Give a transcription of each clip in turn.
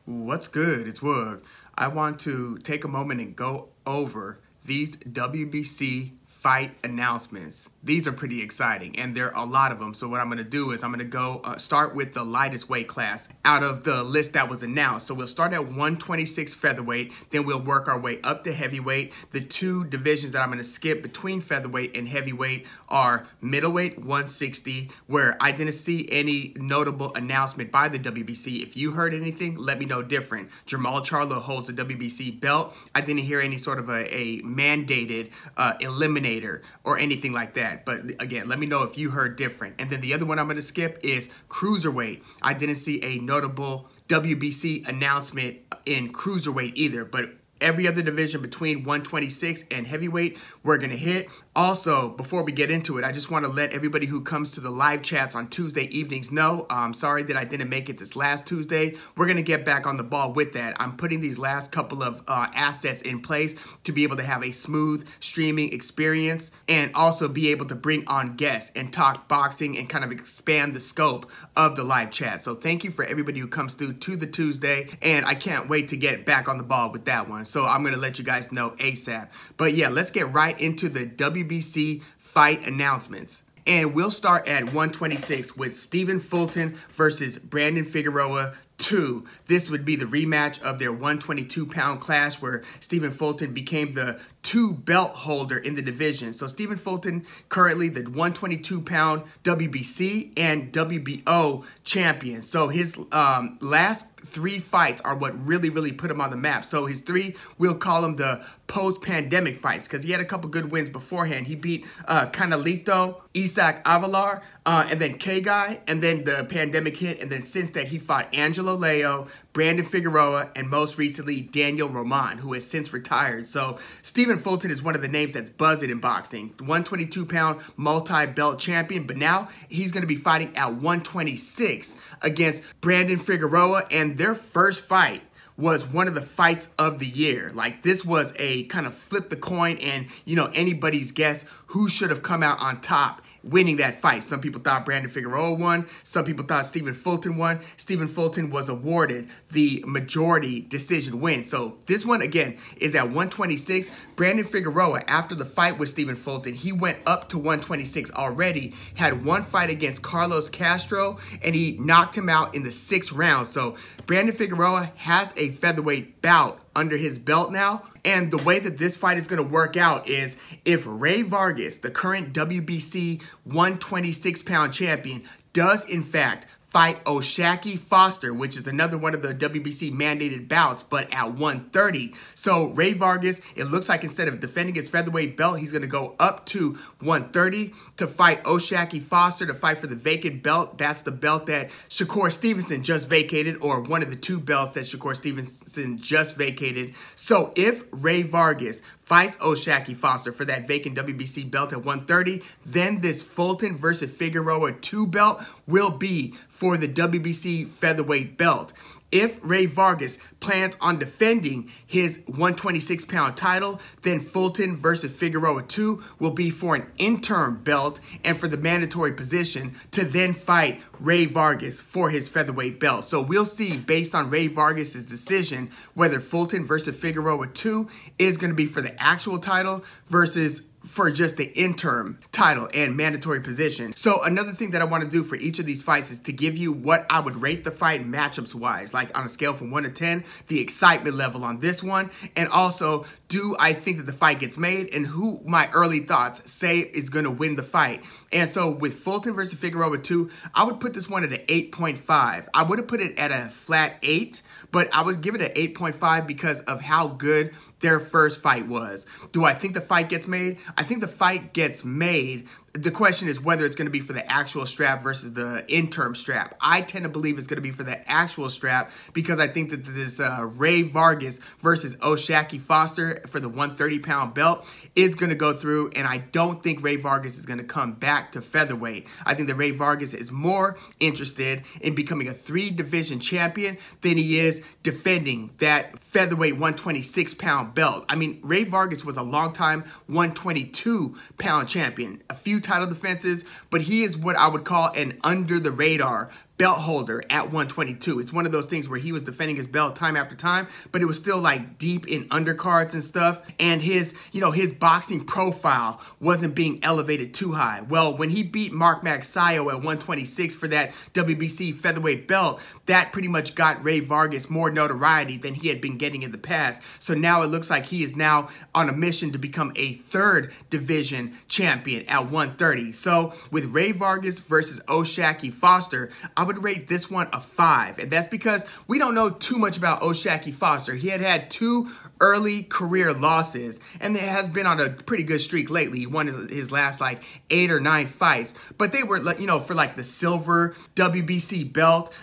What's good? It's Woog. I want to take a moment and go over these WBC fight announcements. These are pretty exciting, and there are a lot of them. So what I'm going to do is I'm going to go start with the lightest weight class out of the list that was announced. So we'll start at 126 featherweight, then we'll work our way up to heavyweight. The two divisions that I'm going to skip between featherweight and heavyweight are middleweight 160, where I didn't see any notable announcement by the WBC. If you heard anything, let me know different. Jermall Charlo holds the WBC belt. I didn't hear any sort of a mandated eliminator or anything like that. But again, let me know if you heard different. And then the other one I'm going to skip is cruiserweight. I didn't see a notable WBC announcement in cruiserweight either, but every other division between 126 and heavyweight, we're going to hit. Also, before we get into it, I just want to let everybody who comes to the live chats on Tuesday evenings know, I'm sorry that I didn't make it this last Tuesday. We're going to get back on the ball with that. I'm putting these last couple of assets in place to be able to have a smooth streaming experience and also be able to bring on guests and talk boxing and kind of expand the scope of the live chat. So thank you for everybody who comes through to the Tuesday, and I can't wait to get back on the ball with that one. So I'm going to let you guys know ASAP. But yeah, let's get right into the WBC fight announcements. And we'll start at 126 with Stephen Fulton versus Brandon Figueroa 2. This would be the rematch of their 122-pound clash where Stephen Fulton became the two-belt holder in the division. So Stephen Fulton, currently the 122-pound WBC and WBO champion. So his last three fights are what really put him on the map. So his three, we'll call them the post-pandemic fights, because he had a couple good wins beforehand. He beat Canelito, Isaac Avalar, and then K-Guy, and then the pandemic hit, and then since that he fought Angelo Leo, Brandon Figueroa, and most recently Daniel Roman, who has since retired. So Stephen Fulton is one of the names that's buzzing in boxing. 122-pound multi-belt champion, but now he's going to be fighting at 126 against Brandon Figueroa, and their first fight was one of the fights of the year. Like, this was a kind of flip the coin and, you know, anybody's guess who should have come out on top winning that fight. Some people thought Brandon Figueroa won. Some people thought Stephen Fulton won. Stephen Fulton was awarded the majority decision win. So this one, again, is at 126. Brandon Figueroa, after the fight with Stephen Fulton, he went up to 126 already, had one fight against Carlos Castro, and he knocked him out in the 6th round. So Brandon Figueroa has a featherweight bout under his belt now. And the way that this fight is going to work out is if Ray Vargas, the current WBC 126-pound champion, does in fact fight O'Shaquie Foster, which is another one of the WBC mandated bouts, but at 130. So Ray Vargas, it looks like instead of defending his featherweight belt, he's going to go up to 130 to fight O'Shaquie Foster, to fight for the vacant belt. That's the belt that Shakur Stevenson just vacated, or one of the two belts that Shakur Stevenson just vacated. So if Ray Vargas fights O'Shaquie Foster for that vacant WBC belt at 130, then this Fulton versus Figueroa 2 belt will be for the WBC featherweight belt. If Ray Vargas plans on defending his 126-pound title, then Fulton versus Figueroa 2 will be for an interim belt and for the mandatory position to then fight Ray Vargas for his featherweight belt. So we'll see, based on Ray Vargas' decision, whether Fulton versus Figueroa 2 is going to be for the actual title versus for just the interim title and mandatory position. So another thing that I want to do for each of these fights is to give you what I would rate the fight matchups wise, like on a scale from 1 to 10, the excitement level on this one, and also do I think that the fight gets made and who my early thoughts say is going to win the fight. And so with Fulton versus Figueroa 2, I would put this one at an 8.5. I would have put it at a flat 8, but I would give it an 8.5 because of how good their first fight was. Do I think the fight gets made? I think the fight gets made. The question is whether it's going to be for the actual strap versus the interim strap. I tend to believe it's going to be for the actual strap because I think that this Ray Vargas versus O'Shaquie Foster for the 130-pound belt is going to go through, and I don't think Ray Vargas is going to come back to featherweight. I think that Ray Vargas is more interested in becoming a 3-division champion than he is defending that featherweight 126-pound belt. I mean, Ray Vargas was a long-time 122-pound champion. A few title defenses, but he is what I would call an under-the-radar belt holder at 122. It's one of those things where he was defending his belt time after time, but it was still like deep in undercards and stuff. And his, his boxing profile wasn't being elevated too high. Well, when he beat Mark Magsayo at 126 for that WBC featherweight belt, that pretty much got Rey Vargas more notoriety than he had been getting in the past. So now it looks like he is now on a mission to become a third division champion at 130. So with Rey Vargas versus O'Shaquie Foster, I would rate this one a 5. And that's because we don't know too much about O'Shaquie Foster. He had 2 early career losses, and it has been on a pretty good streak lately. He won his last like 8 or 9 fights, but they were, for like the silver WBC belt.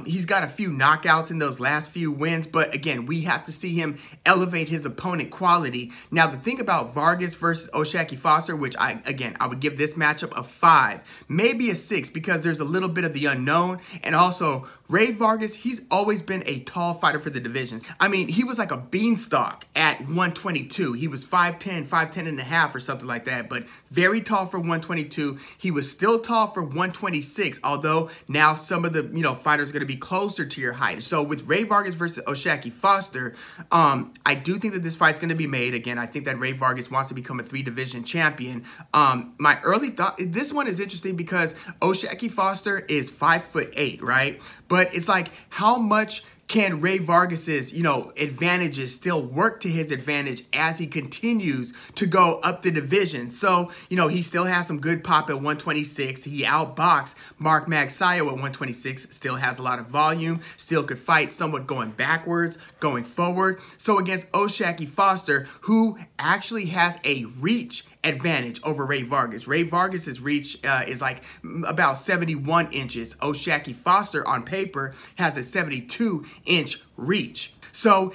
He's got a few knockouts in those last few wins, but again, we have to see him elevate his opponent quality. Now, the thing about Vargas versus O'Shaquie Foster, which I would give this matchup a 5, maybe a 6, because there's a little bit of the unknown, and also Rey Vargas, he's always been a tall fighter for the divisions. I mean, he was like a beanstalk at 122. He was 5'10", 5'10 and a half or something like that, but very tall for 122. He was still tall for 126, although now some of the, fighters are going to be closer to your height. So with Rey Vargas versus O'Shaquie Foster, I do think that this fight's going to be made. Again, I think that Rey Vargas wants to become a 3-division champion. My early thought, this one is interesting because O'Shaquie Foster is 5'8", right? But it's like, how much can Rey Vargas's, advantages still work to his advantage as he continues to go up the division? So, he still has some good pop at 126. He outboxed Mark Magsayo at 126, still has a lot of volume, still could fight somewhat going backwards, going forward. So against O'Shaquie Foster, who actually has a reach advantage over Rey Vargas. Rey Vargas's reach is like about 71 inches. O'Shaquie Foster on paper has a 72-inch reach. So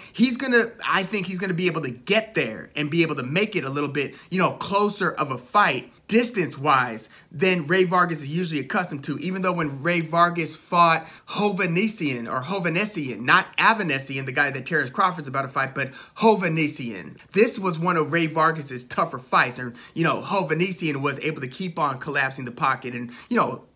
I think he's gonna be able to get there and be able to make it a little bit, closer of a fight distance-wise than Rey Vargas is usually accustomed to, even though when Rey Vargas fought Hovhannissian, not Avanesian, the guy that Terrence Crawford's about to fight, but Hovhannissian. This was one of Rey Vargas's tougher fights, and, Hovhannissian was able to keep on collapsing the pocket and,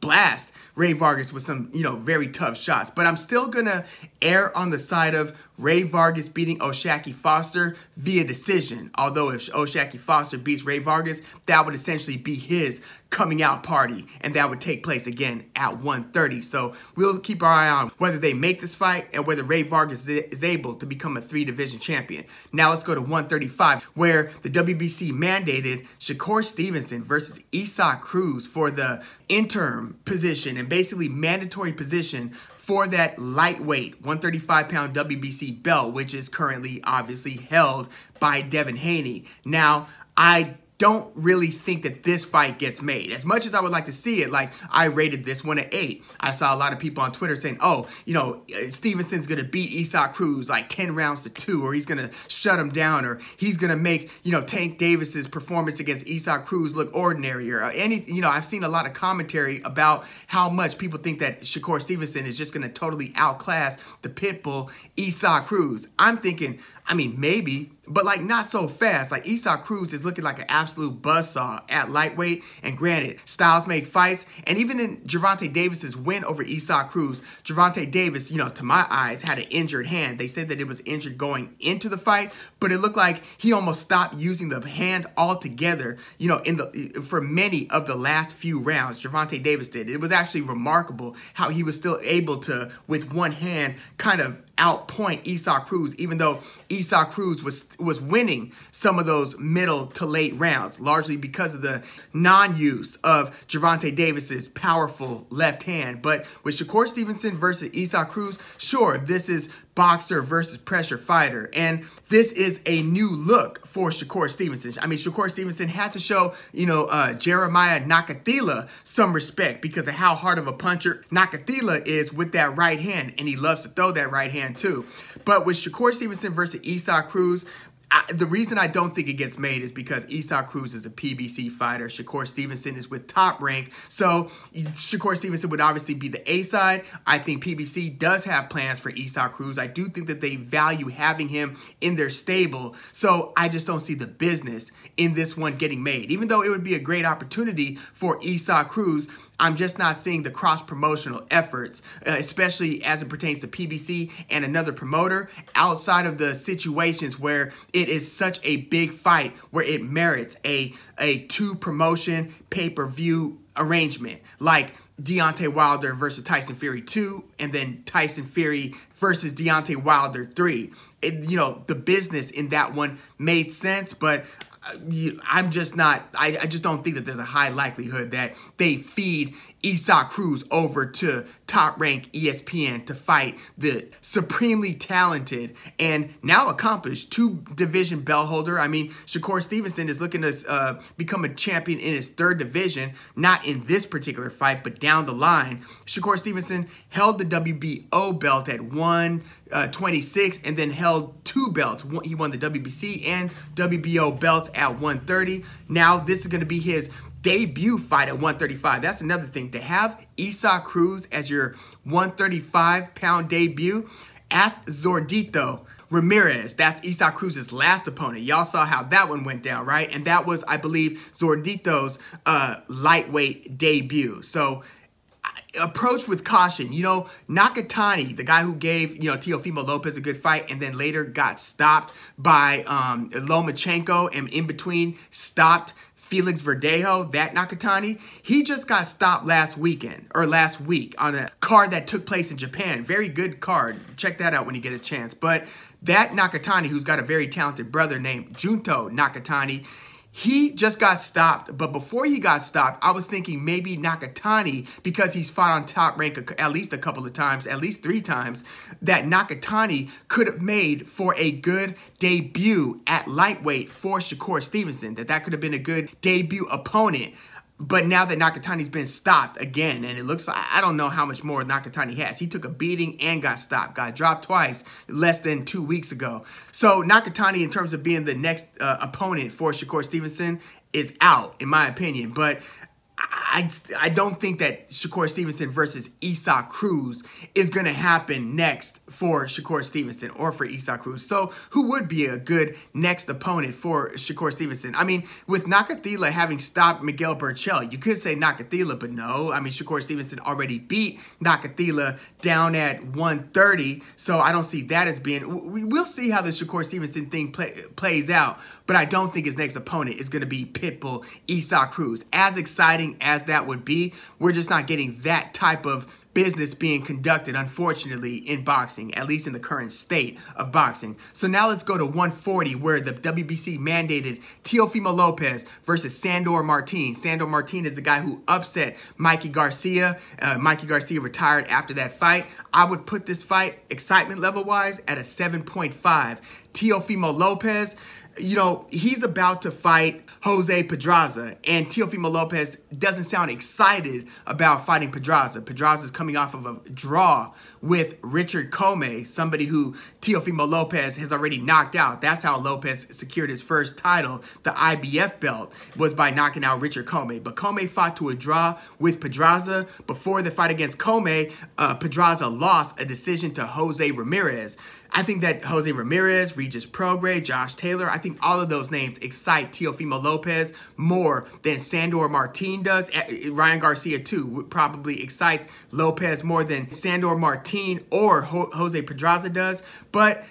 blast Rey Vargas with some, very tough shots. But I'm still gonna err on the side of Rey Vargas beating O'Shaquie Foster via decision. Although if O'Shaquie Foster beats Rey Vargas, that would essentially be his coming out party, and that would take place again at 130. So we'll keep our eye on whether they make this fight and whether Rey Vargas is able to become a 3-division champion. Now let's go to 135, where the WBC mandated Shakur Stevenson versus Isaac Cruz for the interim position and basically mandatory position for that lightweight 135-pound WBC belt, which is currently obviously held by Devin Haney. Now, I don't really think that this fight gets made. As much as I would like to see it, like, I rated this one at 8. I saw a lot of people on Twitter saying, oh, Stevenson's going to beat Isaac Cruz like 10 rounds to 2, or he's going to shut him down, or he's going to make, Tank Davis's performance against Isaac Cruz look ordinary, or any, I've seen a lot of commentary about how much people think that Shakur Stevenson is just going to totally outclass the pitbull Isaac Cruz. I'm thinking, maybe, but like not so fast. Like Isaac Cruz is looking like an absolute buzzsaw at lightweight. And granted, styles make fights. And even in Gervonta Davis's win over Isaac Cruz, Gervonta Davis, to my eyes, had an injured hand. They said that it was injured going into the fight, but it looked like he almost stopped using the hand altogether, for many of the last few rounds. Gervonta Davis did. It was actually remarkable how he was still able to, with one hand, kind of outpoint Isaac Cruz, even though Isaac Cruz was winning some of those middle to late rounds, largely because of the non-use of Gervonta Davis's powerful left hand. But with Shakur Stevenson versus Isaac Cruz, sure, this is boxer versus pressure fighter, and this is a new look for Shakur Stevenson. Shakur Stevenson had to show, Jeremiah Nakathila some respect because of how hard of a puncher Nakathila is with that right hand, and he loves to throw that right hand too. But with Shakur Stevenson versus Isaac Cruz, The reason I don't think it gets made is because Cruz is a PBC fighter. Shakur Stevenson is with Top Rank. So Shakur Stevenson would obviously be the A side. I think PBC does have plans for Cruz. I do think that they value having him in their stable. So I just don't see the business in this one getting made. Even though it would be a great opportunity for Cruz, I'm just not seeing the cross-promotional efforts, especially as it pertains to PBC and another promoter, outside of the situations where it is such a big fight where it merits a two-promotion pay-per-view arrangement, like Deontay Wilder versus Tyson Fury 2, and then Tyson Fury versus Deontay Wilder 3. The business in that one made sense, but I'm just not, I just don't think that there's a high likelihood that they feed Cruz over to Top Rank ESPN to fight the supremely talented and now accomplished two-division belt holder. I mean, Shakur Stevenson is looking to become a champion in his third division, not in this particular fight, but down the line. Shakur Stevenson held the WBO belt at 126 and then held two belts. He won the WBC and WBO belts at 130. Now this is going to be his debut fight at 135. That's another thing. To have Cruz as your 135-pound debut, ask Zordito Ramirez. That's Cruz's last opponent. Y'all saw how that one went down, right? And that was, I believe, Zordito's lightweight debut. So approach with caution. Nakatani, the guy who gave, Teofimo Lopez a good fight and then later got stopped by Lomachenko and in between stopped Felix Verdejo, that Nakatani, he just got stopped last week on a card that took place in Japan. Very good card. Check that out when you get a chance. But that Nakatani, who's got a very talented brother named Junto Nakatani, he just got stopped, but before he got stopped, I was thinking maybe Nakatani, because he's fought on Top Rank at least a couple of times, at least 3 times, that Nakatani could have made for a good debut at lightweight for Shakur Stevenson, that could have been a good debut opponent. But now that Nakatani's been stopped again, and it looks like, I don't know how much more Nakatani has. He took a beating and got stopped. Got dropped twice less than 2 weeks ago. So Nakatani, in terms of being the next opponent for Shakur Stevenson, is out, in my opinion. But I don't think that Shakur Stevenson versus Cruz is going to happen next for Shakur Stevenson or for Cruz. So who would be a good next opponent for Shakur Stevenson? I mean, with Nakathila having stopped Miguel Burchell, you could say Nakathila, but no. I mean, Shakur Stevenson already beat Nakathila down at 130, so I don't see that as being... We'll see how the Shakur Stevenson thing plays out, but I don't think his next opponent is going to be Pitbull Cruz. As exciting as that would be, we're just not getting that type of business being conducted, unfortunately, in boxing, at least in the current state of boxing. So now let's go to 140, where the WBC mandated Teofimo Lopez versus Sandor Martin. Sandor Martin is the guy who upset Mikey Garcia. Mikey Garcia retired after that fight. I would put this fight, excitement level-wise, at a 7.5. Teofimo Lopez, he's about to fight Jose Pedraza, and Teofimo Lopez doesn't sound excited about fighting Pedraza. Pedraza's coming off of a draw with Richard Comey, somebody who Teofimo Lopez has already knocked out. That's how Lopez secured his first title, the IBF belt, was by knocking out Richard Comey. But Comey fought to a draw with Pedraza. Before the fight against Comey, Pedraza lost a decision to Jose Ramirez. I think that Jose Ramirez, Regis Prograis, Josh Taylor, I think all of those names excite Teofimo Lopez more than Sandor Martin does. Ryan Garcia, too, probably excites Lopez more than Sandor Martin or Jose Pedraza does. But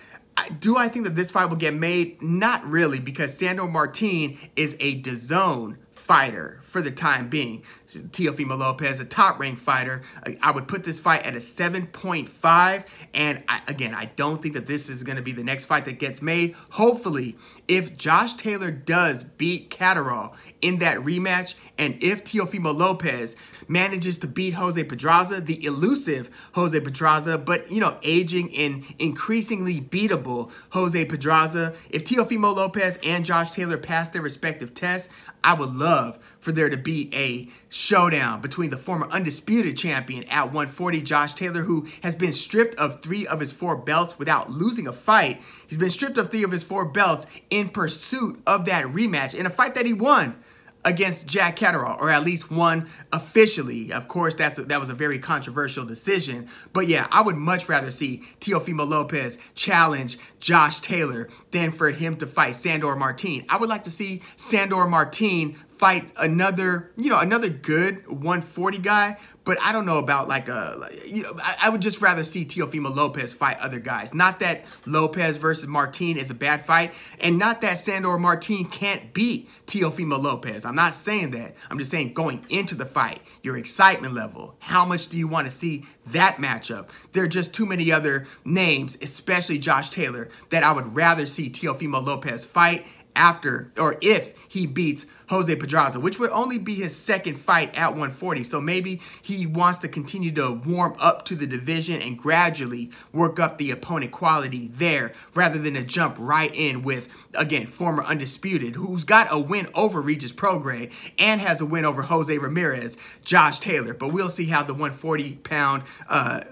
do I think that this fight will get made? Not really, because Sandor Martin is a DAZN fighter for the time being. Teofimo Lopez, a top-ranked fighter. I would put this fight at a 7.5. And again, I don't think that this is going to be the next fight that gets made. Hopefully, if Josh Taylor does beat Catterall in that rematch, and if Teofimo Lopez manages to beat Jose Pedraza, the elusive Jose Pedraza, but, aging and increasingly beatable Jose Pedraza, if Teofimo Lopez and Josh Taylor pass their respective tests, I would love for there to be a showdown between the former undisputed champion at 140, Josh Taylor, who has been stripped of 3 of his 4 belts without losing a fight. He's been stripped of 3 of his 4 belts in pursuit of that rematch in a fight that he won against Jack Catterall, or at least won officially. Of course, that was a very controversial decision. But yeah, I would much rather see Teofimo Lopez challenge Josh Taylor than for him to fight Sandor Martin. I would like to see Sandor Martin fight another good 140 guy, but I don't know about I would just rather see Teofimo Lopez fight other guys. Not that Lopez versus Martin is a bad fight, and not that Sandor Martin can't beat Teofimo Lopez. I'm not saying that. I'm just saying going into the fight, your excitement level, how much do you want to see that matchup? There are just too many other names, especially Josh Taylor, that I would rather see Teofimo Lopez fight after, or if he beats Jose Pedraza, which would only be his 2nd fight at 140. So maybe he wants to continue to warm up to the division and gradually work up the opponent quality there, rather than to jump right in with, again, former undisputed, who's got a win over Regis Prograis and has a win over Jose Ramirez, Josh Taylor. But we'll see how the 140-pound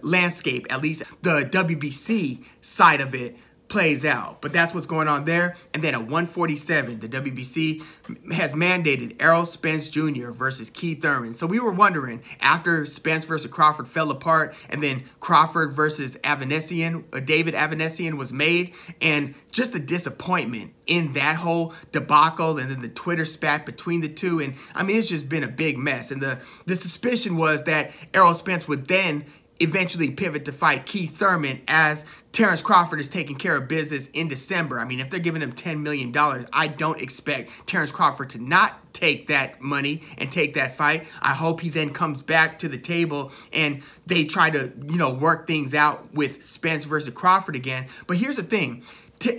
landscape, at least the WBC side of it, plays out. But that's what's going on there. And then at 147, the WBC has mandated Errol Spence Jr. versus Keith Thurman. So we were wondering, after Spence versus Crawford fell apart, and then Crawford versus David Avanesian was made, and just the disappointment in that whole debacle, and then the Twitter spat between the two. And I mean, it's just been a big mess. And the suspicion was that Errol Spence would then eventually pivot to fight Keith Thurman, as Terrence Crawford is taking care of business in December. I mean, if they're giving him $10 million, I don't expect Terrence Crawford to not take that money and take that fight. I hope he then comes back to the table and they try to, work things out with Spence versus Crawford again. But here's the thing.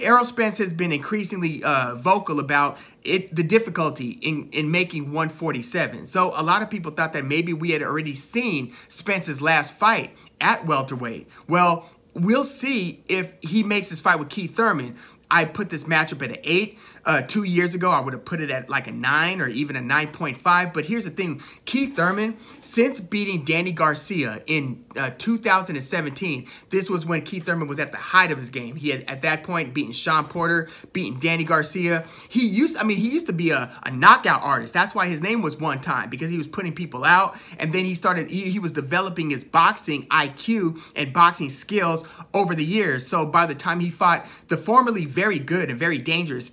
Errol Spence has been increasingly vocal about the difficulty in making 147. So a lot of people thought that maybe we had already seen Spence's last fight at welterweight. Well, we'll see if he makes his fight with Keith Thurman. I put this matchup at an 8. 2 years ago, I would have put it at like a 9 or even a 9.5. But here's the thing. Keith Thurman, since beating Danny Garcia in 2017, this was when Keith Thurman was at the height of his game. He had, at that point, beaten Sean Porter, beaten Danny Garcia. He used to be a knockout artist. That's why his name was One Time, because he was putting people out. And then he was developing his boxing IQ and boxing skills over the years. So by the time he fought the formerly very good and very dangerous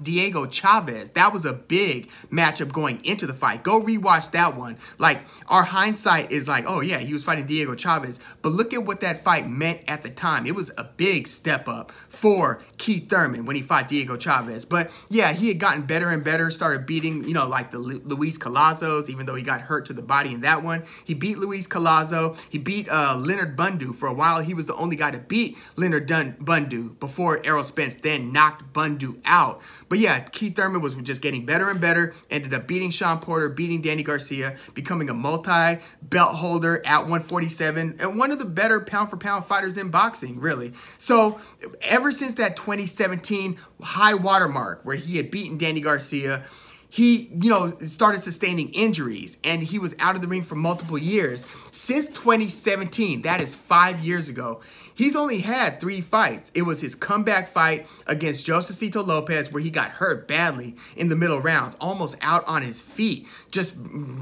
Diego Chavez, that was a big matchup going into the fight. Go rewatch that one. Like, our hindsight is like, oh yeah, he was fighting Diego Chavez. But look at what that fight meant at the time. It was a big step up for Keith Thurman when he fought Diego Chavez. But yeah, he had gotten better and better, started beating, like the Luis Calazos, even though he got hurt to the body in that one. He beat Luis Calazo. He beat Leonard Bundu. For a while, he was the only guy to beat Leonard Bundu before Errol Spence then knocked Bundu out. But yeah, Keith Thurman was just getting better and better, ended up beating Sean Porter, beating Danny Garcia, becoming a multi-belt holder at 147, and one of the better pound-for-pound fighters in boxing, really. So ever since that 2017 high watermark where he had beaten Danny Garcia, he, started sustaining injuries, and he was out of the ring for multiple years. Since 2017, that is 5 years ago, he's only had 3 fights. It was his comeback fight against Josecito Lopez, where he got hurt badly in the middle rounds, almost out on his feet, just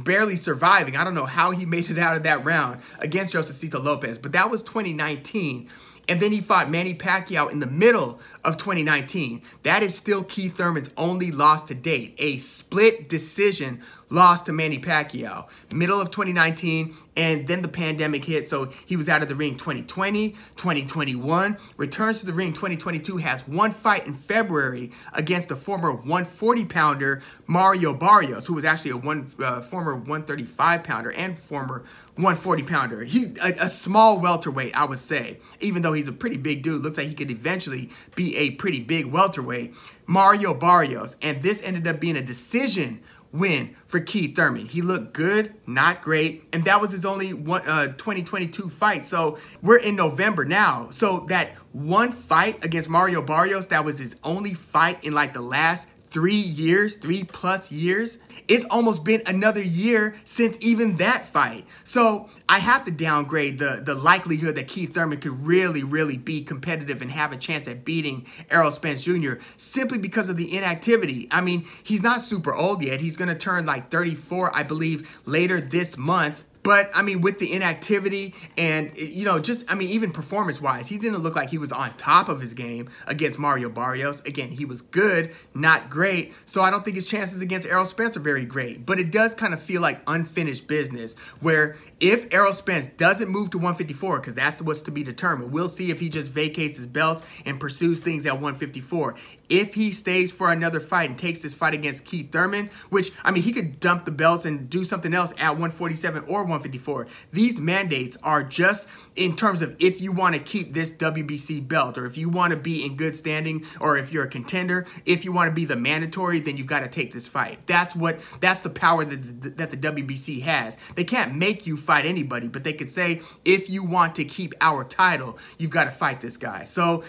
barely surviving. I don't know how he made it out of that round against Josecito Lopez, but that was 2019. And then he fought Manny Pacquiao in the middle of 2019. That is still Keith Thurman's only loss to date. A split decision loss to Manny Pacquiao. Middle of 2019, and then the pandemic hit, so he was out of the ring 2020, 2021, returns to the ring 2022, has one fight in February against the former 140-pounder Mario Barrios, who was actually a former 135-pounder and former 140-pounder. He's a small welterweight, I would say, even though he's a pretty big dude. Looks like he could eventually be a pretty big welterweight. Mario Barrios, and this ended up being a decision win for Keith Thurman. He looked good, not great, and that was his only 2022 fight. So we're in November now. So that one fight against Mario Barrios, that was his only fight in like the last 3 years, 3+ years. It's almost been another year since even that fight. So I have to downgrade the likelihood that Keith Thurman could really be competitive and have a chance at beating Errol Spence Jr. simply because of the inactivity. I mean, he's not super old yet. He's going to turn like 34, I believe, later this month. But, I mean, with the inactivity and, you know, just, I mean, even performance-wise, he didn't look like he was on top of his game against Mario Barrios. Again, he was good, not great. So I don't think his chances against Errol Spence are very great. But it does kind of feel like unfinished business where if Errol Spence doesn't move to 154, because that's what's to be determined, we'll see if he just vacates his belts and pursues things at 154. If he stays for another fight and takes this fight against Keith Thurman, which, I mean, he could dump the belts and do something else at 147 or 154. These mandates are just in terms of if you want to keep this WBC belt or if you want to be in good standing or if you're a contender, if you want to be the mandatory, then you've got to take this fight. That's the power that the WBC has. They can't make you fight anybody, but they could say, if you want to keep our title, you've got to fight this guy. So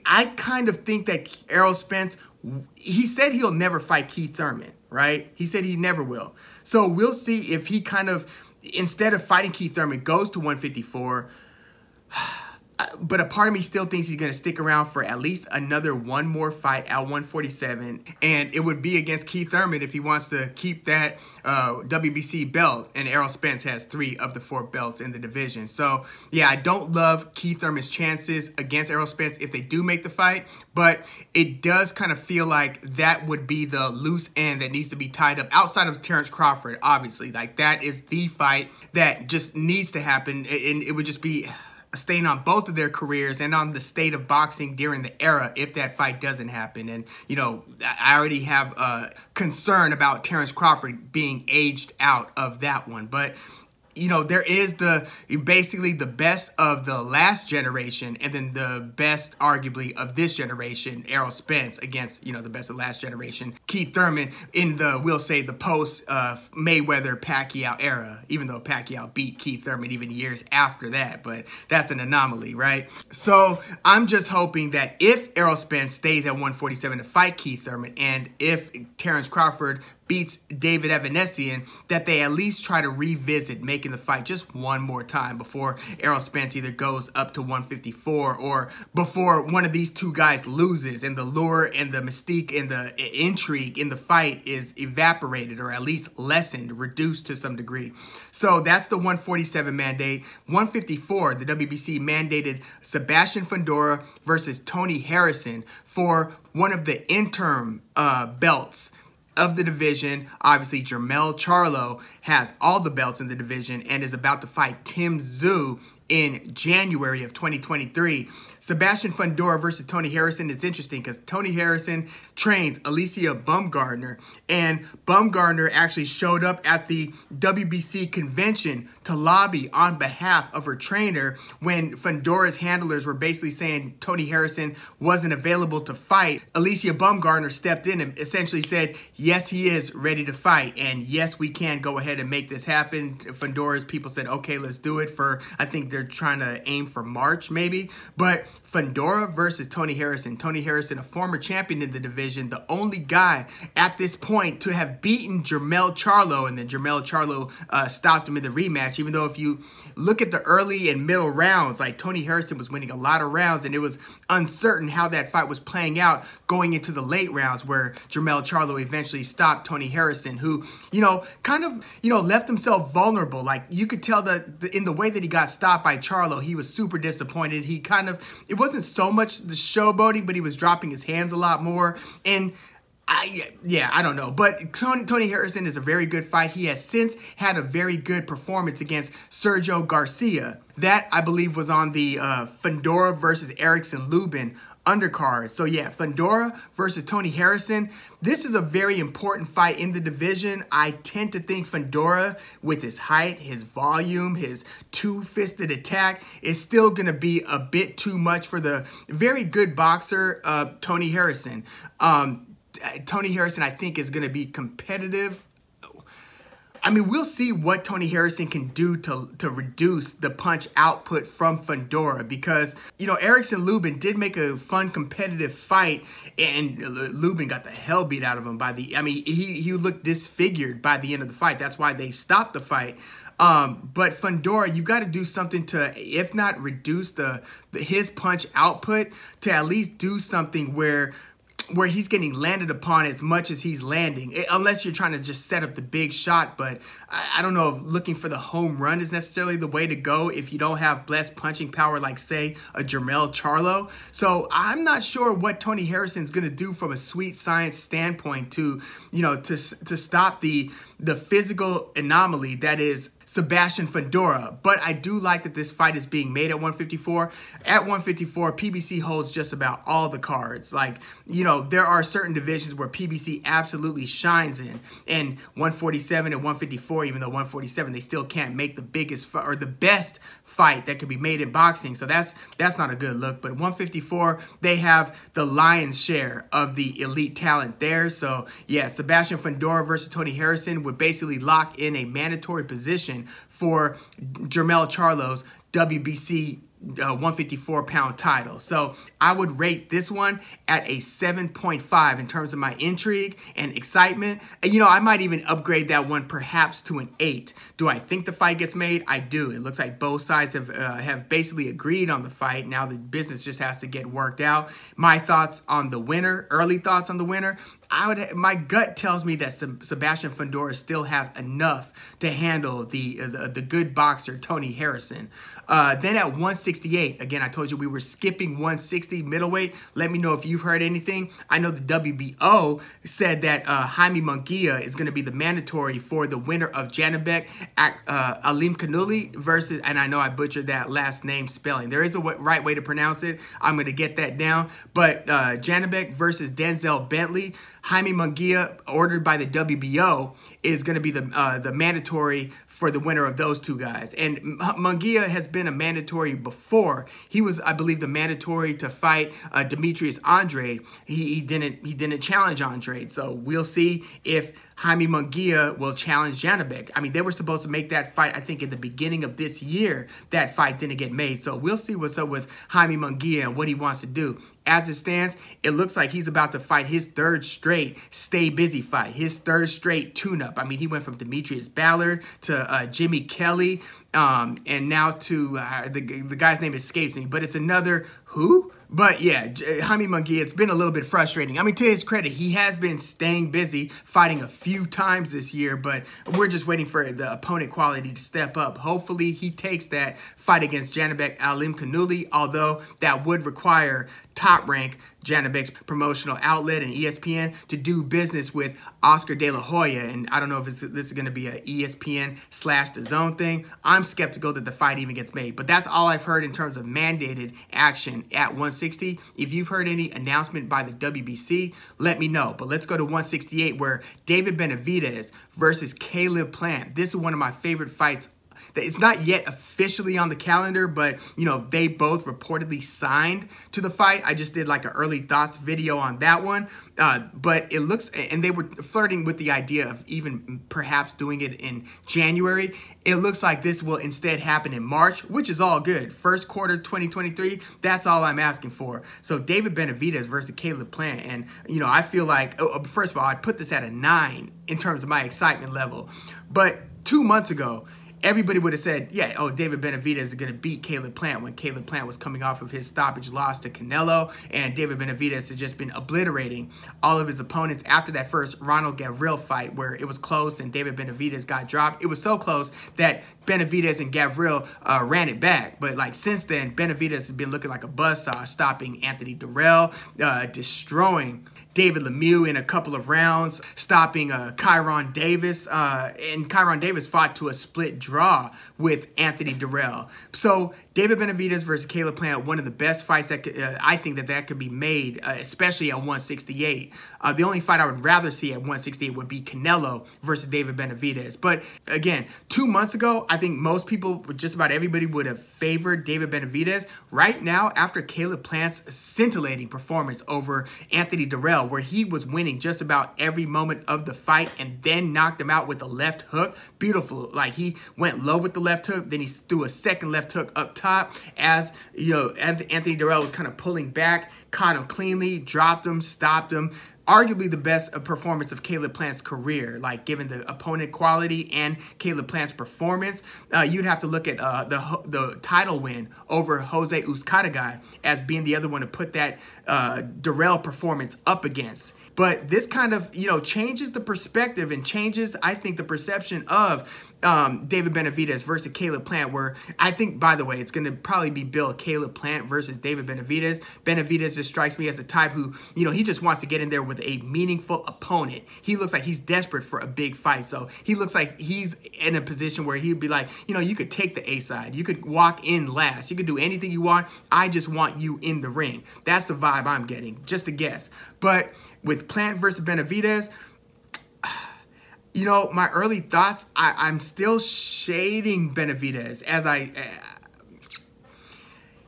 I kind of think that Errol Spence, he said he'll never fight Keith Thurman, right? He said he never will. So we'll see if he kind of, instead of fighting Keith Thurman, goes to 154. But a part of me still thinks he's going to stick around for at least one more fight at 147. And it would be against Keith Thurman if he wants to keep that WBC belt. And Errol Spence has 3 of the 4 belts in the division. So, yeah, I don't love Keith Thurman's chances against Errol Spence if they do make the fight. But it does kind of feel like that would be the loose end that needs to be tied up outside of Terrence Crawford, obviously. Like, that is the fight that just needs to happen. And it would just be a stain on both of their careers and on the state of boxing during the era if that fight doesn't happen. And, you know, I already have a concern about Terrence Crawford being aged out of that one. But, you know, there is basically the best of the last generation and then the best, arguably, of this generation, Errol Spence, against, you know, the best of last generation, Keith Thurman, in we'll say, the post-Mayweather-Pacquiao era, even though Pacquiao beat Keith Thurman even years after that. But that's an anomaly, right? So I'm just hoping that if Errol Spence stays at 147 to fight Keith Thurman, and if Terrence Crawford beats David Evanesian, that they at least try to revisit making the fight just one more time before Errol Spence either goes up to 154 or before one of these two guys loses and the lure and the mystique and the intrigue in the fight is evaporated or at least lessened, reduced to some degree. So that's the 147 mandate. 154, the WBC mandated Sebastian Fundora versus Tony Harrison for one of the interim belts of the division. Obviously, Jermell Charlo has all the belts in the division and is about to fight Tim Tszyu in January of 2023. Sebastian Fundora versus Tony Harrison is interesting because Tony Harrison trains Alicia Baumgardner, and Baumgardner actually showed up at the WBC convention to lobby on behalf of her trainer when Fundora's handlers were basically saying Tony Harrison wasn't available to fight. Alicia Baumgardner stepped in and essentially said, yes, he is ready to fight, and yes, we can go ahead and make this happen. Fundora's people said, okay, let's do it for, I think they're trying to aim for March maybe, but Fundora versus Tony Harrison. Tony Harrison, a former champion in the division, the only guy at this point to have beaten Jermell Charlo, and then Jermell Charlo stopped him in the rematch, even though if you look at the early and middle rounds, like Tony Harrison was winning a lot of rounds, and it was uncertain how that fight was playing out going into the late rounds where Jermell Charlo eventually stopped Tony Harrison, who, you know, kind of, you know, left himself vulnerable. Like, you could tell that in the way that he got stopped by Charlo, he was super disappointed. He kind of, it wasn't so much the showboating, but he was dropping his hands a lot more. And I don't know. But Tony Harrison is a very good fight. He has since had a very good performance against Sergio Garcia. That, I believe, was on the Fundora versus Erickson Lubin undercard. So yeah, Fundora versus Tony Harrison. This is a very important fight in the division. I tend to think Fundora, with his height, his volume, his two-fisted attack, is still going to be a bit too much for the very good boxer, Tony Harrison. Tony Harrison, I think, is going to be competitive. I mean, we'll see what Tony Harrison can do to reduce the punch output from Fundora, because, you know, Erickson Lubin did make a fun competitive fight, and Lubin got the hell beat out of him by the, I mean, he looked disfigured by the end of the fight. That's why they stopped the fight. But Fundora, you got to do something to, if not reduce his punch output, to at least do something where he's getting landed upon as much as he's landing, unless you're trying to just set up the big shot. But I don't know if looking for the home run is necessarily the way to go if you don't have blessed punching power like, say, a Jermell Charlo. So I'm not sure what Tony Harrison's going to do from a sweet science standpoint to, you know, to stop the physical anomaly that is Sebastian Fundora. But I do like that this fight is being made at 154. At 154, PBC holds just about all the cards. Like, you know, there are certain divisions where PBC absolutely shines in. And 147 and 154, even though 147, they still can't make the biggest or the best fight that could be made in boxing. So that's not a good look. But 154, they have the lion's share of the elite talent there. So yeah, Sebastian Fundora versus Tony Harrison would basically lock in a mandatory position for Jermell Charlo's WBC 154-pound title. So I would rate this one at a 7.5 in terms of my intrigue and excitement. And, you know, I might even upgrade that one perhaps to an 8. Do I think the fight gets made? I do. It looks like both sides have basically agreed on the fight. Now the business just has to get worked out. My thoughts on the winner, early thoughts on the winner, my gut tells me that Sebastian Fundora still has enough to handle the good boxer Tony Harrison. Then at 168, again, I told you we were skipping 160 middleweight. Let me know if you've heard anything. I know the WBO said that Jaime Munguia is going to be the mandatory for the winner of Janibek Alim Kanuli versus, and I know I butchered that last name spelling. There is a right way to pronounce it. I'm going to get that down. But Janibek versus Denzel Bentley. Jaime Munguia, ordered by the WBO, is going to be the mandatory for the winner of those two guys. And Munguia has been a mandatory before. He was, I believe, the mandatory to fight Demetrius Andrade. He didn't challenge Andrade. So we'll see if Jaime Munguia will challenge Janibek. I mean, they were supposed to make that fight, I think, in the beginning of this year. That fight didn't get made. So we'll see what's up with Jaime Munguia and what he wants to do. As it stands, it looks like he's about to fight his third straight stay busy fight, his third straight tune-up. I mean, he went from Demetrius Ballard to Jimmy Kelly, and now to the guy's name escapes me, but it's another who? But yeah, Jaime Munguia, it's been a little bit frustrating. I mean, to his credit, he has been staying busy, fighting a few times this year, but we're just waiting for the opponent quality to step up. Hopefully, he takes that fight against Janibek Alim Kanuli, although that would require Top Rank, Janibek's promotional outlet, and ESPN to do business with Oscar De La Hoya. And I don't know if this is going to be an ESPN/DAZN thing. I'm skeptical that the fight even gets made. But that's all I've heard in terms of mandated action at 160. If you've heard any announcement by the WBC, let me know. But let's go to 168, where David Benavidez versus Caleb Plant. This is one of my favorite fights. It's not yet officially on the calendar, but, you know, they both reportedly signed to the fight. I just did like an early thoughts video on that one. But it looks, and they were flirting with the idea of even perhaps doing it in January. It looks like this will instead happen in March, which is all good. First quarter 2023, that's all I'm asking for. So David Benavidez versus Caleb Plant. And, you know, I feel like, first of all, I'd put this at a 9 in terms of my excitement level. But 2 months ago, everybody would have said, yeah, oh, David Benavidez is going to beat Caleb Plant, when Caleb Plant was coming off of his stoppage loss to Canelo, and David Benavidez has just been obliterating all of his opponents after that first Ronald Gavril fight where it was close and David Benavidez got dropped. It was so close that Benavidez and Gavril ran it back. But like since then, Benavidez has been looking like a buzzsaw, stopping Anthony Durrell, destroying David Lemieux in a couple of rounds, stopping Kyron Davis. And Kyron Davis fought to a split draw draw with Anthony Dirrell. So David Benavidez versus Caleb Plant, one of the best fights that I think that could be made, especially at 168. The only fight I would rather see at 168 would be Canelo versus David Benavidez. But again, 2 months ago, I think most people, just about everybody, would have favored David Benavidez. Right now, after Caleb Plant's scintillating performance over Anthony Dirrell, where he was winning just about every moment of the fight and then knocked him out with a left hook, beautiful. Like, he went low with the left hook, then he threw a second left hook up top as, you know, Anthony Dirrell was kind of pulling back, caught him cleanly, dropped him, stopped him. Arguably the best performance of Caleb Plant's career, like given the opponent quality and Caleb Plant's performance. You'd have to look at the title win over Jose Uzcategui as being the other one to put that Dirrell performance up against. But this kind of, you know, changes the perspective and changes, I think, the perception of David Benavidez versus Caleb Plant, where I think, by the way, it's going to probably be Bill Caleb Plant versus David Benavidez. Benavidez just strikes me as the type who, you know, he just wants to get in there with a meaningful opponent. He looks like he's desperate for a big fight. So he looks like he's in a position where he'd be like, you know, you could take the A side. You could walk in last. You could do anything you want. I just want you in the ring. That's the vibe I'm getting. Just a guess. But with Plant versus Benavidez, you know, my early thoughts, I'm still shading Benavidez as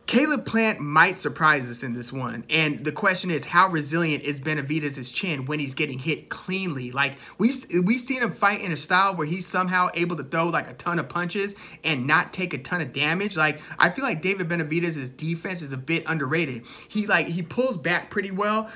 Caleb Plant might surprise us in this one. And the question is, how resilient is Benavidez's chin when he's getting hit cleanly? Like, we've seen him fight in a style where he's somehow able to throw like a ton of punches and not take a ton of damage. Like, I feel like David Benavidez's defense is a bit underrated. He pulls back pretty well.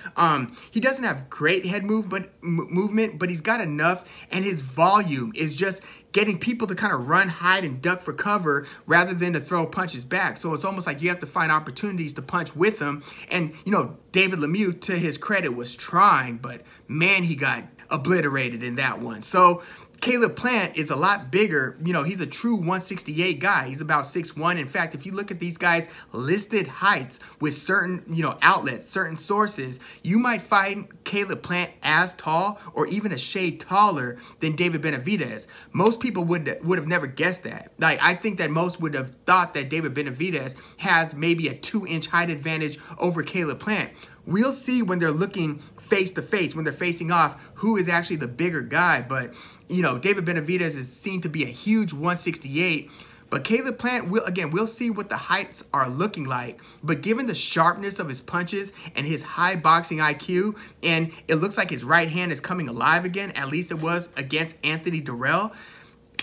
He doesn't have great head movement, but he's got enough, and his volume is just getting people to kind of run, hide, and duck for cover rather than to throw punches back. So it's almost like you have to find opportunities to punch with him. And, you know, David Lemieux, to his credit, was trying, but man, he got obliterated in that one. So Caleb Plant is a lot bigger. You know, he's a true 168 guy. He's about 6'1". In fact, if you look at these guys' listed heights with certain, you know, outlets, certain sources, you might find Caleb Plant as tall or even a shade taller than David Benavidez. Most people would have never guessed that. Like, I think that most would have thought that David Benavidez has maybe a 2-inch height advantage over Caleb Plant. We'll see when they're looking face to face, when they're facing off, who is actually the bigger guy. But, you know, David Benavidez is seen to be a huge 168. But Caleb Plant, we'll see what the heights are looking like. But given the sharpness of his punches and his high boxing IQ, and it looks like his right hand is coming alive again, at least it was against Anthony Dirrell.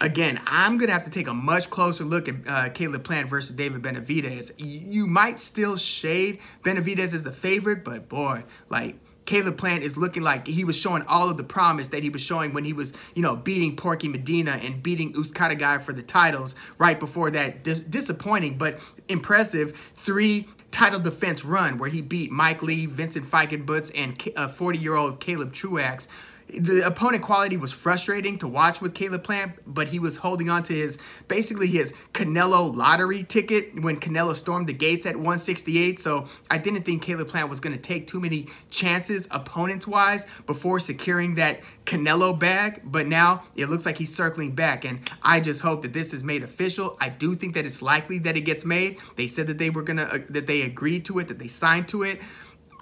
Again, I'm going to have to take a much closer look at Caleb Plant versus David Benavidez. You might still shade Benavidez as the favorite, but boy, like, Caleb Plant is looking like he was showing all of the promise that he was showing when he was, you know, beating Porky Medina and beating Uzcategui for the titles right before that disappointing but impressive 3 title defense run where he beat Mike Lee, Vincent Feigenbutz, and 40-year-old Caleb Truax. The opponent quality was frustrating to watch with Caleb Plant, but he was holding on to basically his Canelo lottery ticket when Canelo stormed the gates at 168. So I didn't think Caleb Plant was going to take too many chances opponents-wise before securing that Canelo bag. But now it looks like he's circling back, and I just hope that this is made official. I do think that it's likely that it gets made. They said that they were that they agreed to it, that they signed to it.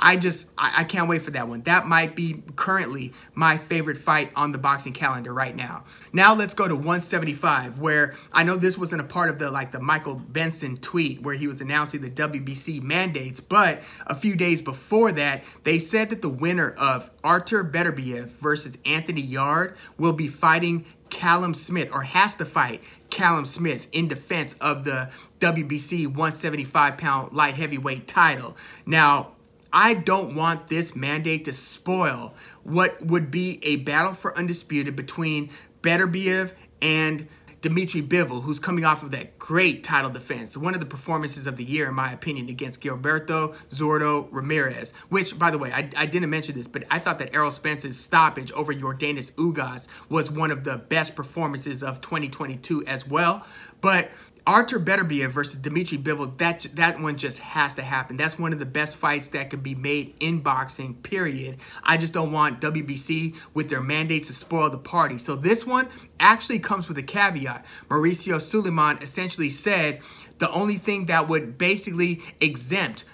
I can't wait for that one. That might be currently my favorite fight on the boxing calendar right now. Now let's go to 175, where I know this wasn't a part of the Michael Benson tweet where he was announcing the WBC mandates, but a few days before that, they said that the winner of Artur Beterbiev versus Anthony Yarde will be fighting Callum Smith, or has to fight Callum Smith, in defense of the WBC 175-pound light heavyweight title. Now, I don't want this mandate to spoil what would be a battle for undisputed between Beterbiev and Dimitri Bivol, who's coming off of that great title defense. One of the performances of the year, in my opinion, against Gilberto Zurdo Ramirez, which, by the way, I didn't mention this, but I thought that Errol Spence's stoppage over Yordenis Ugas was one of the best performances of 2022 as well. But Artur Beterbiev versus Dimitri Bivol, that one just has to happen. That's one of the best fights that could be made in boxing, period. I just don't want WBC with their mandates to spoil the party. So this one actually comes with a caveat. Mauricio Suleiman essentially said the only thing that would basically exempt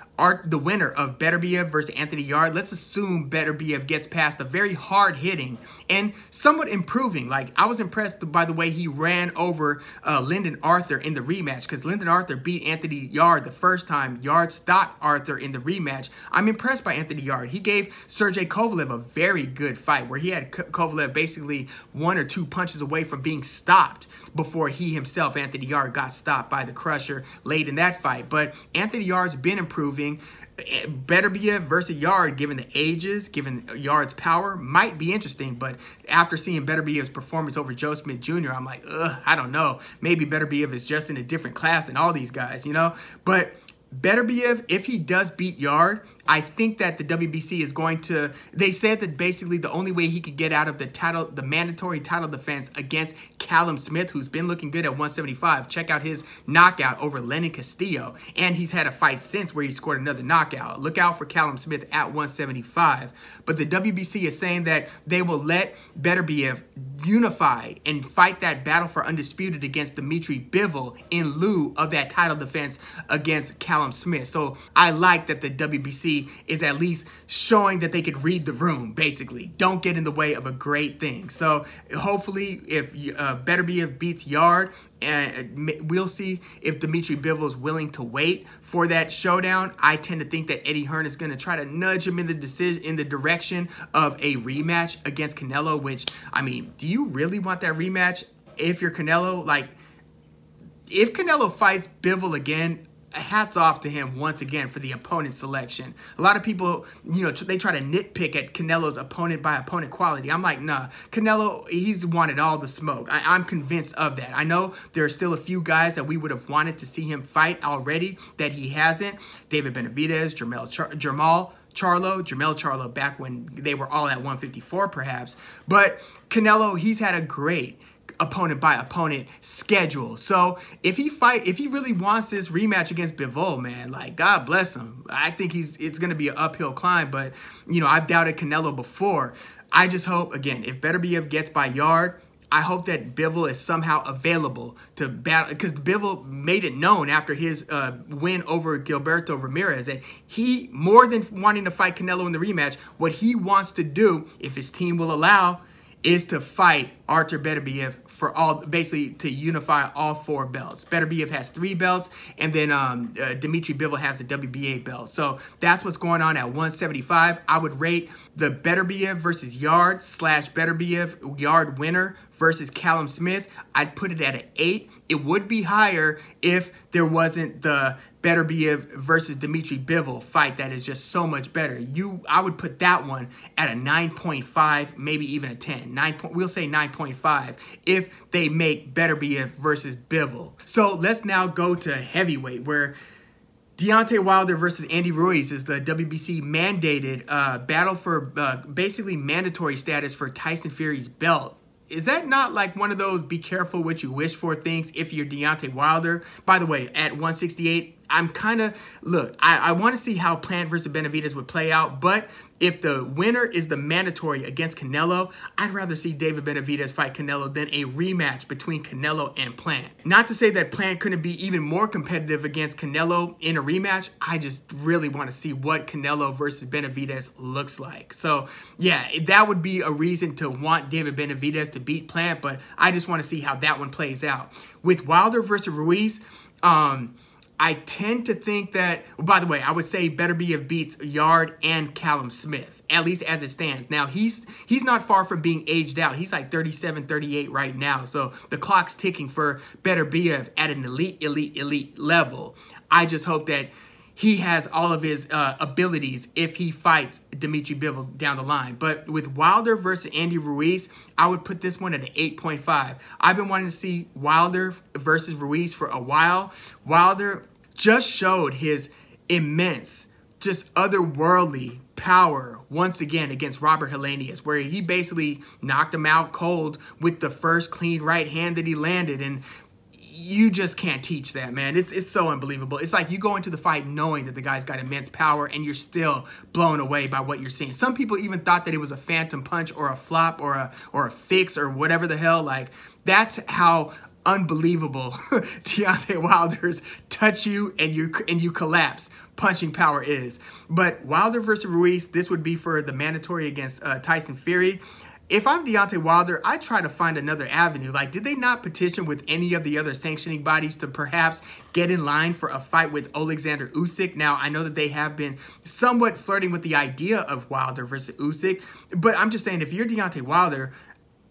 the winner of Beterbiev versus Anthony Yarde, let's assume Beterbiev gets past a very hard-hitting and somewhat improving. Like, I was impressed by the way he ran over Lyndon Arthur in the rematch, because Lyndon Arthur beat Anthony Yarde the first time. Yarde stopped Arthur in the rematch. I'm impressed by Anthony Yarde. He gave Sergey Kovalev a very good fight where he had Kovalev basically 1 or 2 punches away from being stopped before he himself, Anthony Yarde, got stopped by the Crusher late in that fight. But Anthony Yarde's been improving. Beterbiev versus Yarde, given the ages, given Yarde's power, might be interesting. But after seeing Beterbiev's performance over Joe Smith Jr., I'm like, I don't know. Maybe Beterbiev is just in a different class than all these guys, you know? But Beterbiev, if he does beat Yarde, I think that the WBC is going to, they said that basically the only way he could get out of the mandatory title defense against Callum Smith, who's been looking good at 175. Check out his knockout over Lennon Castillo. And he's had a fight since where he scored another knockout. Look out for Callum Smith at 175. But the WBC is saying that they will let Beterbiev unify and fight that battle for undisputed against Dimitri Bivol in lieu of that title defense against Callum Smith. So I like that the WBC is at least showing that they could read the room, basically. Don't get in the way of a great thing. So hopefully if Beterbiev beats Yarde, we'll see if Dimitri Bivol is willing to wait for that showdown. I tend to think that Eddie Hearn is going to try to nudge him in the direction of a rematch against Canelo, which, I mean, do you really want that rematch if you're Canelo? Like, if Canelo fights Bivol again, hats off to him once again for the opponent selection. A lot of people, you know, they try to nitpick at Canelo's opponent by opponent quality. I'm like, nah, Canelo, he's wanted all the smoke. I'm convinced of that. I know there are still a few guys that we would have wanted to see him fight already that he hasn't. David Benavidez, Jermall Charlo, back when they were all at 154 perhaps. But Canelo, he's had a great opponent by opponent schedule. So if he really wants this rematch against Bivol, man, like, God bless him. I think it's going to be an uphill climb, but, you know, I've doubted Canelo before. I just hope, again, if Beterbiev gets by Yarde, I hope that Bivol is somehow available to battle, because Bivol made it known after his win over Gilberto Ramirez that he, more than wanting to fight Canelo in the rematch, what he wants to do, if his team will allow, is to fight Artur Beterbiev for basically to unify all 4 belts. Beterbiev has 3 belts, and then Dimitri Bivol has the WBA belt. So that's what's going on at 175. I would rate the Beterbiev versus Yarde / Beterbiev Yarde winner versus Callum Smith. I'd put it at an 8. It would be higher if there wasn't the Beterbiev versus Dimitri Bivol fight that is just so much better. I would put that one at a 9.5, maybe even a 10. We'll say 9.5 if they make Beterbiev versus Bivol. So let's now go to heavyweight, where Deontay Wilder versus Andy Ruiz is the WBC mandated battle for basically mandatory status for Tyson Fury's belt. Is that not like one of those be careful what you wish for things if you're Deontay Wilder? By the way, at 168, I'm kind of, look, I want to see how Plant versus Benavidez would play out, but if the winner is the mandatory against Canelo, I'd rather see David Benavidez fight Canelo than a rematch between Canelo and Plant. Not to say that Plant couldn't be even more competitive against Canelo in a rematch. I just really want to see what Canelo versus Benavidez looks like. So, yeah, that would be a reason to want David Benavidez to beat Plant, but I just want to see how that one plays out. With Wilder versus Ruiz, I tend to think that, by the way, I would say Beterbiev beats Yarde and Callum Smith, at least as it stands. Now, he's not far from being aged out. He's like 37, 38 right now. So the clock's ticking for Beterbiev at an elite level. I just hope that he has all of his abilities if he fights Dimitri Bivol down the line. But with Wilder versus Andy Ruiz, I would put this one at an 8.5. I've been wanting to see Wilder versus Ruiz for a while. Wilder just showed his immense, just otherworldly power once again against Robert Helenius, where he basically knocked him out cold with the first clean right hand that he landed. And you just can't teach that, man. It's so unbelievable. It's like you go into the fight knowing that the guy's got immense power, and you're still blown away by what you're seeing. Some people even thought that it was a phantom punch or a flop or a fix or whatever the hell. Like, that's how unbelievable Deontay Wilder's touch you and you collapse punching power is. But Wilder versus Ruiz, this would be for the mandatory against Tyson Fury. If I'm Deontay Wilder, I try to find another avenue. Like, did they not petition with any of the other sanctioning bodies to perhaps get in line for a fight with Alexander Usyk? Now, I know that they have been somewhat flirting with the idea of Wilder versus Usyk, but I'm just saying, if you're Deontay Wilder,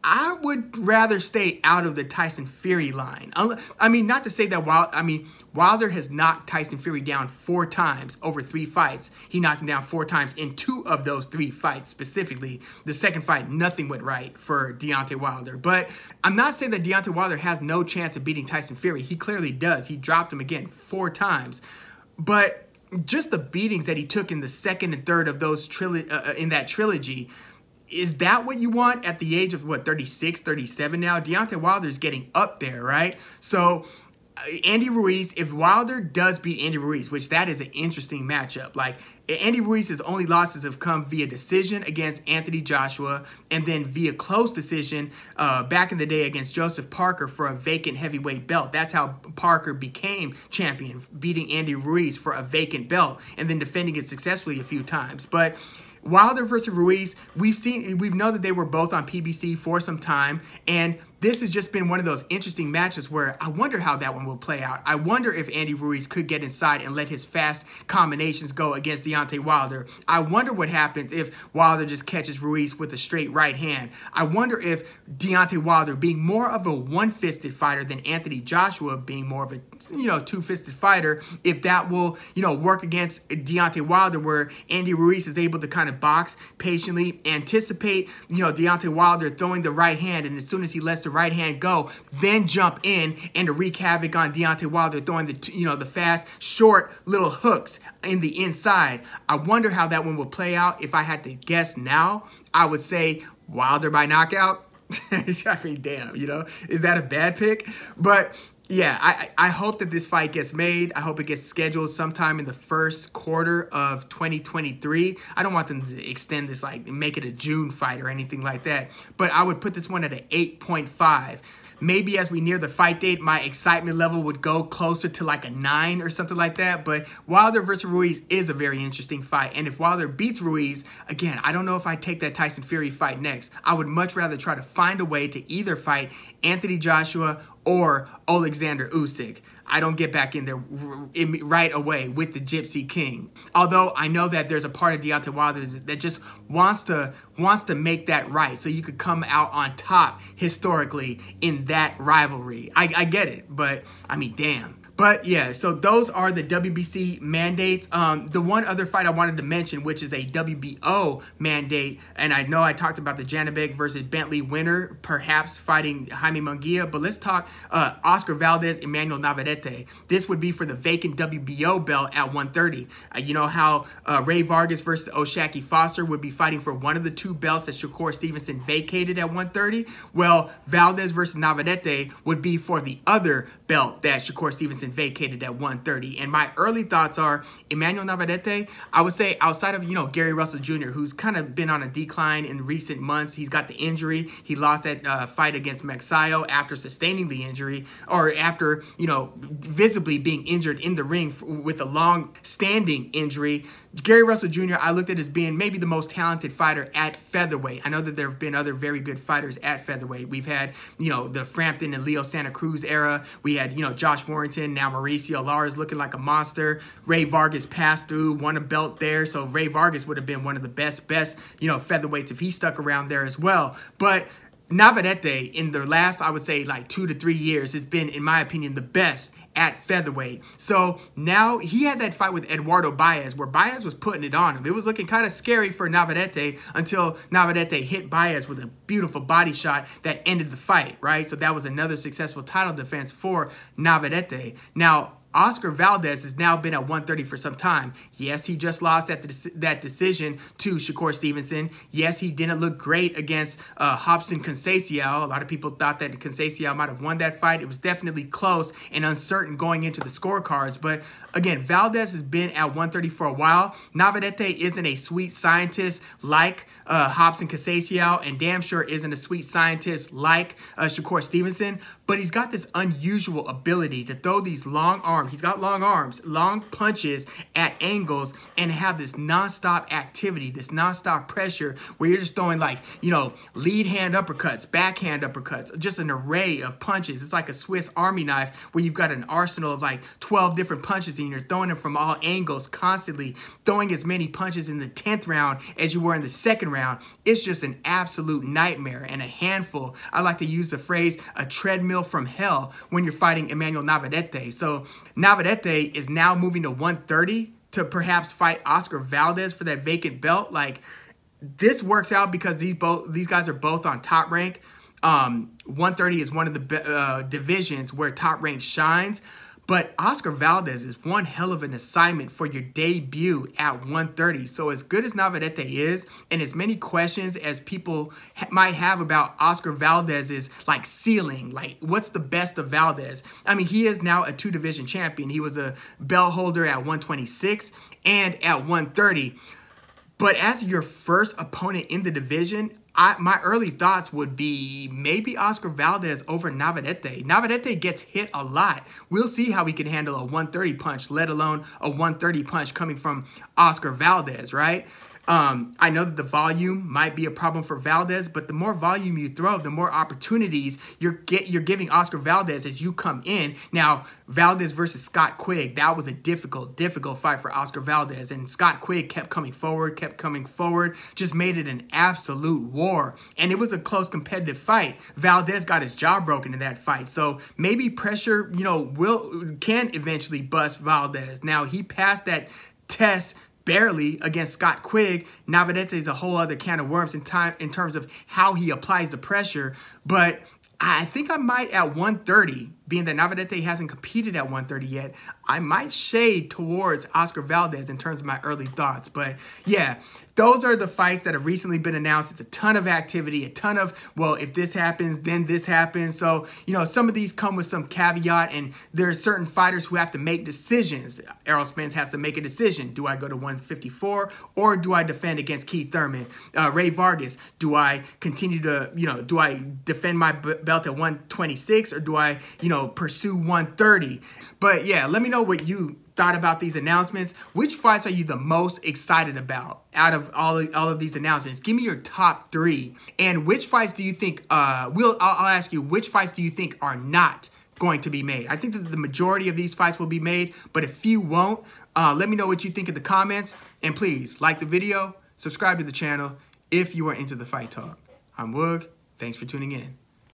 I would rather stay out of the Tyson Fury line. I mean, not to say that Wilder has knocked Tyson Fury down 4 times over 3 fights. He knocked him down 4 times in 2 of those 3 fights specifically. The second fight, nothing went right for Deontay Wilder. But I'm not saying that Deontay Wilder has no chance of beating Tyson Fury. He clearly does. He dropped him again 4 times. But just the beatings that he took in the second and third of those in that trilogy, is that what you want at the age of, what, 36, 37 now? Deontay Wilder is getting up there, right? So Andy Ruiz, if Wilder does beat Andy Ruiz, which that is an interesting matchup. Like, Andy Ruiz's only losses have come via decision against Anthony Joshua, and then via close decision back in the day against Joseph Parker for a vacant heavyweight belt. That's how Parker became champion, beating Andy Ruiz for a vacant belt and then defending it successfully a few times. But Wilder versus Ruiz, we've known that they were both on PBC for some time, and this has just been one of those interesting matches where I wonder how that one will play out. I wonder if Andy Ruiz could get inside and let his fast combinations go against Deontay Wilder. I wonder what happens if Wilder just catches Ruiz with a straight right hand. I wonder if Deontay Wilder, being more of a one-fisted fighter than Anthony Joshua being more of a, two-fisted fighter, if that will, work against Deontay Wilder, where Andy Ruiz is able to kind of box patiently, anticipate, Deontay Wilder throwing the right hand, and as soon as he lets the right hand go, then jump in and to wreak havoc on Deontay Wilder, throwing the fast, short little hooks in the inside. I wonder how that one will play out. If I had to guess now, I would say Wilder by knockout. I mean, damn, is that a bad pick? But yeah, I hope that this fight gets made. I hope it gets scheduled sometime in the first quarter of 2023. I don't want them to extend this, like make it a June fight or anything like that. But I would put this one at an 8.5. Maybe as we near the fight date, my excitement level would go closer to like a 9 or something like that. But Wilder versus Ruiz is a very interesting fight. And if Wilder beats Ruiz, again, I don't know if I take that Tyson Fury fight next. I would much rather try to find a way to either fight Anthony Joshua or Alexander Usyk. I don't get back in there right away with the Gypsy King. Although I know that there's a part of Deontay Wilder that just wants to make that right, so you could come out on top historically in that rivalry. I get it, but I mean, damn. But yeah, so those are the WBC mandates. The one other fight I wanted to mention, which is a WBO mandate, and I know I talked about the Janibek versus Bentley winner, perhaps fighting Jaime Munguia, but let's talk Oscar Valdez, Emmanuel Navarrete. This would be for the vacant WBO belt at 130. You know how Ray Vargas versus O'Shaquie Foster would be fighting for one of the 2 belts that Shakur Stevenson vacated at 130? Well, Valdez versus Navarrete would be for the other belt that Shakur Stevenson vacated at 130. And my early thoughts are Emmanuel Navarrete, I would say, outside of, Gary Russell Jr., who's kind of been on a decline in recent months. He's got the injury. He lost that fight against Magsayo after sustaining the injury, or after, visibly being injured in the ring with a long-standing injury. Gary Russell Jr., I looked at as being maybe the most talented fighter at featherweight. I know that there have been other very good fighters at featherweight. We've had, the Frampton and Leo Santa Cruz era. We had, Josh Warrington. Now Mauricio Lara is looking like a monster. Ray Vargas passed through, won a belt there. So Ray Vargas would have been one of the best, featherweights if he stuck around there as well. But Navarrete, in the last, I would say, like 2 to 3 years, has been, in my opinion, the best at featherweight. So now he had that fight with Eduardo Baez where Baez was putting it on him. It was looking kind of scary for Navarrete until Navarrete hit Baez with a beautiful body shot that ended the fight, right? So that was another successful title defense for Navarrete. Now, Oscar Valdez has now been at 130 for some time. Yes, he just lost that decision to Shakur Stevenson. Yes, he didn't look great against Robson Conceição. A lot of people thought that Conceição might have won that fight. It was definitely close and uncertain going into the scorecards. But again, Valdez has been at 130 for a while. Navarrete isn't a sweet scientist like Robson Conceição, and damn sure isn't a sweet scientist like Shakur Stevenson. But he's got this unusual ability to throw these long arms. He's got long arms, long punches at angles, and have this nonstop activity, this nonstop pressure where you're just throwing like, you know, lead hand uppercuts, backhand uppercuts, just an array of punches. It's like a Swiss Army knife where you've got an arsenal of like 12 different punches and you're throwing them from all angles, constantly throwing as many punches in the 10th round as you were in the 2nd round. It's just an absolute nightmare and a handful. I like to use the phrase, a treadmill from hell, when you're fighting Emmanuel Navarrete. So Navarrete is now moving to 130 to perhaps fight Oscar Valdez for that vacant belt. Like, this works out because these guys are both on Top Rank. 130 is one of the divisions where Top Rank shines. But Oscar Valdez is one hell of an assignment for your debut at 130. So as good as Navarrete is, and as many questions as people might have about Oscar Valdez's like ceiling, like what's the best of Valdez? I mean, he is now a 2-division champion. He was a belt holder at 126 and at 130. But as your first opponent in the division, my early thoughts would be maybe Oscar Valdez over Navarrete. Navarrete gets hit a lot. We'll see how he can handle a 130 punch, let alone a 130 punch coming from Oscar Valdez, right? I know that the volume might be a problem for Valdez, but the more volume you throw, the more opportunities you're giving Oscar Valdez as you come in. Now, Valdez versus Scott Quigg, that was a difficult fight for Oscar Valdez, and Scott Quigg kept coming forward, just made it an absolute war, and it was a close competitive fight. Valdez got his jaw broken in that fight, so maybe pressure, you know, can eventually bust Valdez. Now, he passed that test barely against Scott Quigg. Navarrete is a whole other can of worms in terms of how he applies the pressure. But I think I might at 130, being that Navarrete hasn't competed at 130 yet, I might shade towards Oscar Valdez in terms of my early thoughts. But yeah, those are the fights that have recently been announced. It's a ton of activity, a ton of, well, if this happens, then this happens. So, you know, some of these come with some caveat, and there are certain fighters who have to make decisions. Errol Spence has to make a decision. Do I go to 154 or do I defend against Keith Thurman? Ray Vargas, do I continue to, you know, do I defend my belt at 126 or do I, you know, pursue 130? But yeah, let me know what you thought about these announcements. Which fights are you the most excited about out of all of these announcements? Give me your top 3. And which fights do you think, I'll ask you, which fights do you think are not going to be made? I think that the majority of these fights will be made, but a few won't. Let me know what you think in the comments. And please, like the video, subscribe to the channel if you are into the fight talk. I'm Woog. Thanks for tuning in.